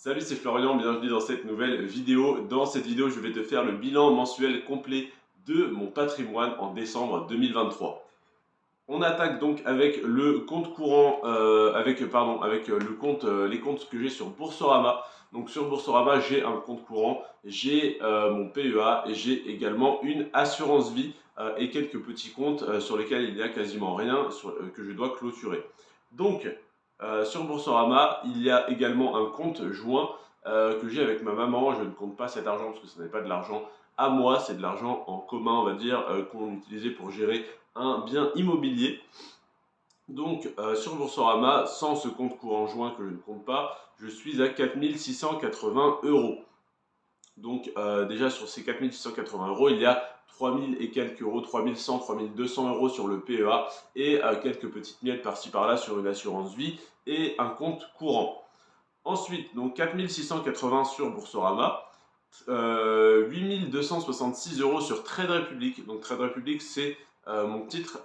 Salut, c'est Florian, bienvenue dans cette nouvelle vidéo. Dans cette vidéo, je vais te faire le bilan mensuel complet de mon patrimoine en décembre 2023. On attaque donc avec le compte courant, les comptes que j'ai sur Boursorama. Donc sur Boursorama, j'ai un compte courant, j'ai mon PEA et j'ai également une assurance vie et quelques petits comptes sur lesquels il n'y a quasiment rien que je dois clôturer. Donc sur Boursorama, il y a également un compte joint que j'ai avec ma maman. Je ne compte pas cet argent parce que ce n'est pas de l'argent à moi, c'est de l'argent en commun, on va dire, qu'on utilisait pour gérer un bien immobilier. Donc sur Boursorama, sans ce compte courant joint que je ne compte pas, je suis à 4 680 euros. Donc déjà sur ces 4 680 euros, il y a 3 000 et quelques euros, 3 100, 3 200 euros sur le PEA et quelques petites miettes par-ci par-là sur une assurance vie et un compte courant. Ensuite, donc 4 680 sur Boursorama, 8 266 euros sur Trade Republic. Donc Trade Republic, c'est mon titre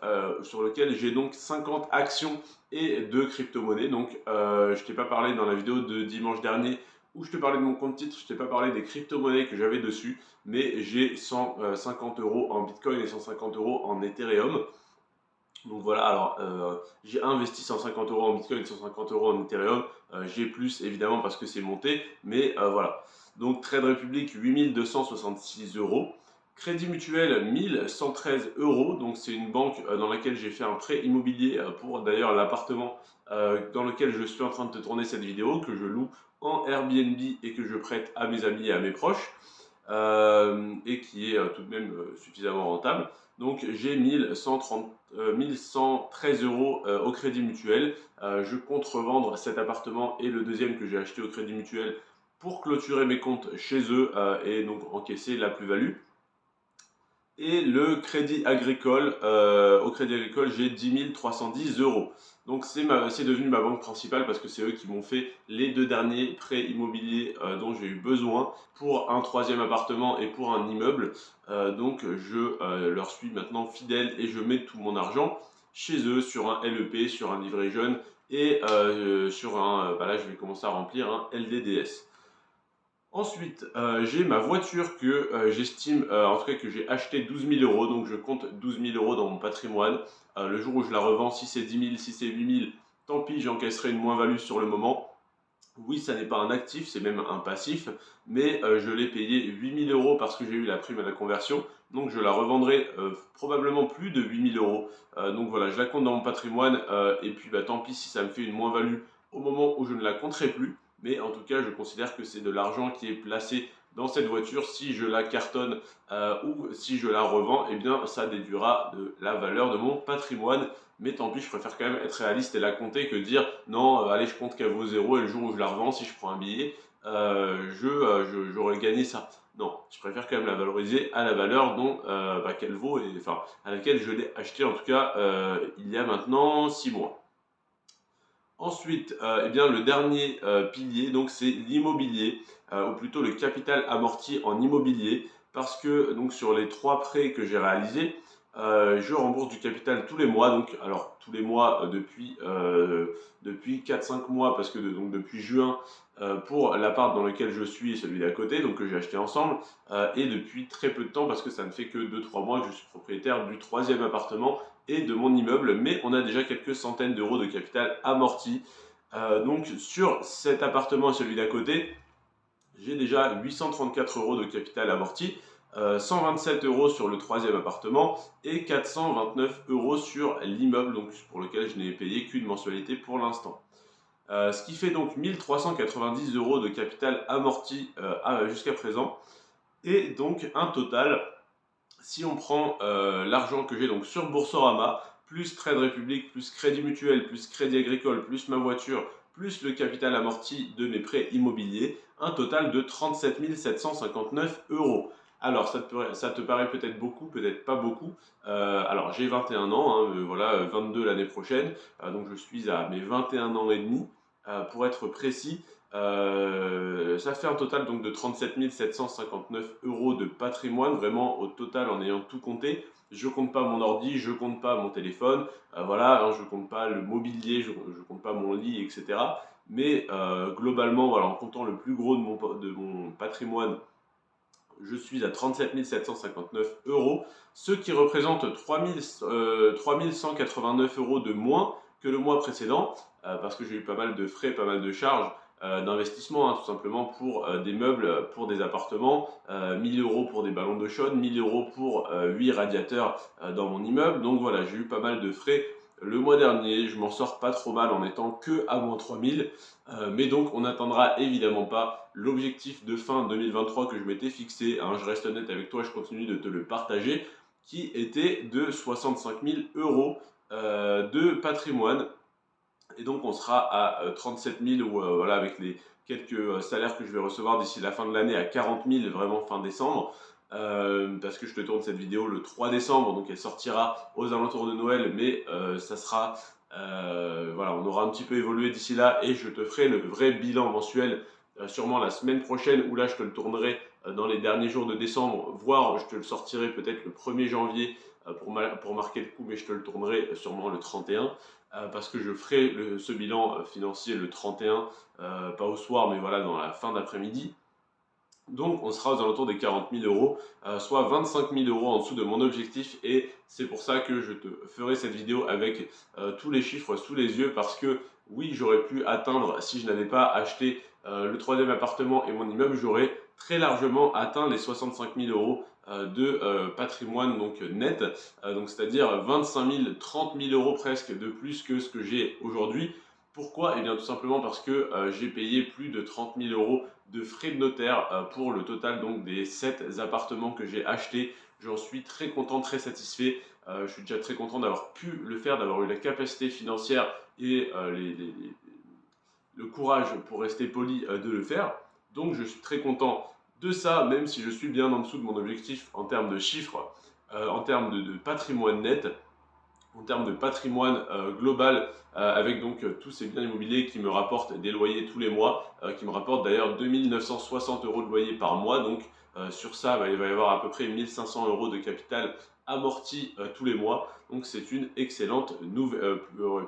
sur lequel j'ai donc 50 actions et 2 crypto-monnaies. Donc je t'ai pas parlé dans la vidéo de dimanche dernier où je te parlais de mon compte titre, je t'ai pas parlé des crypto-monnaies que j'avais dessus, mais j'ai 150 euros en Bitcoin et 150 euros en Ethereum. Donc voilà, alors j'ai investi 150 euros en Bitcoin, 150 euros en Ethereum. J'ai plus évidemment parce que c'est monté, mais voilà. Donc Trade Republic 8266 euros. Crédit Mutuel 1113 euros. Donc c'est une banque dans laquelle j'ai fait un prêt immobilier pour d'ailleurs l'appartement dans lequel je suis en train de te tourner cette vidéo, que je loue en Airbnb et que je prête à mes amis et à mes proches. Et qui est tout de même suffisamment rentable. Donc j'ai 1113 euros au Crédit Mutuel. Je compte revendre cet appartement et le deuxième que j'ai acheté au Crédit Mutuel pour clôturer mes comptes chez eux et donc encaisser la plus-value. Et le Crédit Agricole, au Crédit Agricole, j'ai 10 310 euros. Donc c'est devenu ma banque principale parce que c'est eux qui m'ont fait les 2 derniers prêts immobiliers dont j'ai eu besoin pour un troisième appartement et pour un immeuble. Donc je leur suis maintenant fidèle et je mets tout mon argent chez eux sur un LEP, sur un livret jeune et sur là je vais commencer à remplir un LDDS. Ensuite, j'ai ma voiture que j'estime, en tout cas que j'ai acheté 12 000 euros, donc je compte 12 000 euros dans mon patrimoine. Le jour où je la revends, si c'est 10 000, si c'est 8 000, tant pis, j'encaisserai une moins-value sur le moment. Oui, ça n'est pas un actif, c'est même un passif, mais je l'ai payé 8 000 euros parce que j'ai eu la prime à la conversion, donc je la revendrai probablement plus de 8 000 euros. Donc voilà, je la compte dans mon patrimoine, et puis tant pis si ça me fait une moins-value au moment où je ne la compterai plus. Mais en tout cas, je considère que c'est de l'argent qui est placé dans cette voiture. Si je la cartonne ou si je la revends, eh bien, ça déduira de la valeur de mon patrimoine. Mais tant pis, je préfère quand même être réaliste et la compter que dire non, allez, je compte qu'elle vaut zéro et le jour où je la revends, si je prends un billet, j'aurais gagné ça. Non, je préfère quand même la valoriser à la valeur dont qu'elle vaut, et enfin à laquelle je l'ai acheté en tout cas il y a maintenant 6 mois. Ensuite, eh bien, le dernier pilier, donc, c'est l'immobilier, ou plutôt le capital amorti en immobilier, parce que donc, sur les 3 prêts que j'ai réalisés, je rembourse du capital tous les mois. Donc, alors, tous les mois depuis 4-5 mois, parce que donc, depuis juin, pour l'appart dans lequel je suis et celui d'à côté, donc que j'ai acheté ensemble, et depuis très peu de temps, parce que ça ne fait que 2-3 mois que je suis propriétaire du troisième appartement et de mon immeuble, mais on a déjà quelques centaines d'euros de capital amorti. Donc sur cet appartement et celui d'à côté, j'ai déjà 834 euros de capital amorti, 127 euros sur le troisième appartement et 429 euros sur l'immeuble, donc pour lequel je n'ai payé qu'une mensualité pour l'instant. Ce qui fait donc 1390 euros de capital amorti jusqu'à présent, et donc un total, si on prend l'argent que j'ai donc sur Boursorama, plus Trade Republic, plus Crédit Mutuel, plus Crédit Agricole, plus ma voiture, plus le capital amorti de mes prêts immobiliers, un total de 37 759 euros. Alors, ça te paraît peut-être beaucoup, peut-être pas beaucoup. Alors, j'ai 21 ans, hein, voilà, 22 l'année prochaine, donc je suis à mes 21 ans et demi, pour être précis. Ça fait un total donc de 37 759 euros de patrimoine, vraiment au total en ayant tout compté. Je compte pas mon ordi, je compte pas mon téléphone, voilà, hein, je compte pas le mobilier, je compte pas mon lit, etc. Mais globalement, voilà, en comptant le plus gros de mon patrimoine, je suis à 37 759 euros, ce qui représente 3 189 euros de moins que le mois précédent, parce que j'ai eu pas mal de frais, pas mal de charges d'investissement, hein, tout simplement pour des meubles, pour des appartements, 1000 euros pour des ballons d'eau chaude, 1000 euros pour 8 radiateurs dans mon immeuble. Donc voilà, j'ai eu pas mal de frais le mois dernier. Je m'en sors pas trop mal en étant que à moins 3000. Mais donc on n'atteindra évidemment pas l'objectif de fin 2023 que je m'étais fixé, hein, je reste honnête avec toi, je continue de te le partager, qui était de 65 000 euros de patrimoine. Et donc on sera à 37 000 ou voilà, avec les quelques salaires que je vais recevoir d'ici la fin de l'année à 40 000 vraiment fin décembre. Parce que je te tourne cette vidéo le 3 décembre, donc elle sortira aux alentours de Noël, mais ça sera voilà, on aura un petit peu évolué d'ici là et je te ferai le vrai bilan mensuel sûrement la semaine prochaine, où là je te le tournerai dans les derniers jours de décembre, voire je te le sortirai peut-être le 1er janvier pour marquer le coup, mais je te le tournerai sûrement le 31 parce que je ferai ce bilan financier le 31, pas au soir, mais voilà, dans la fin d'après-midi. Donc on sera aux alentours des 40 000 euros, soit 25 000 euros en dessous de mon objectif, et c'est pour ça que je te ferai cette vidéo avec tous les chiffres sous les yeux, parce que oui, j'aurais pu atteindre, si je n'avais pas acheté le troisième appartement et mon immeuble, j'aurais très largement atteint les 65 000 euros de patrimoine donc net, donc c'est-à-dire 25 000, 30 000 euros presque de plus que ce que j'ai aujourd'hui. Pourquoi? Eh bien tout simplement parce que j'ai payé plus de 30 000 euros de frais de notaire pour le total donc des 7 appartements que j'ai achetés. J'en suis très content, très satisfait. Je suis déjà très content d'avoir pu le faire, d'avoir eu la capacité financière et le courage, pour rester poli, de le faire. Donc je suis très content de ça, même si je suis bien en dessous de mon objectif en termes de chiffres, en termes de patrimoine net, en termes de patrimoine global, avec donc tous ces biens immobiliers qui me rapportent des loyers tous les mois, qui me rapportent d'ailleurs 2 960 euros de loyer par mois. Donc sur ça, il va y avoir à peu près 1 500 euros de capital amorti tous les mois. Donc c'est une excellente nouvelle,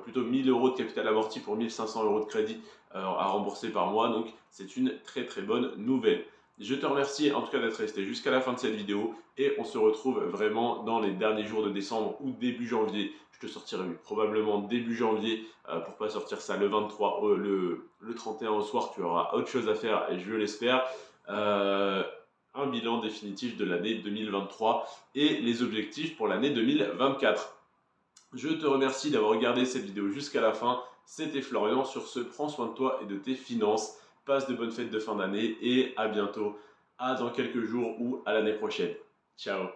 plutôt 1 000 euros de capital amorti pour 1 500 euros de crédit à rembourser par mois. Donc c'est une très très bonne nouvelle. Je te remercie en tout cas d'être resté jusqu'à la fin de cette vidéo, et on se retrouve vraiment dans les derniers jours de décembre ou début janvier. Je te sortirai probablement début janvier pour pas sortir ça le 23, le 31 au soir. Tu auras autre chose à faire et je l'espère. Un bilan définitif de l'année 2023 et les objectifs pour l'année 2024. Je te remercie d'avoir regardé cette vidéo jusqu'à la fin. C'était Florian. Sur ce, prends soin de toi et de tes finances. Passe de bonnes fêtes de fin d'année et à bientôt. À dans quelques jours ou à l'année prochaine. Ciao.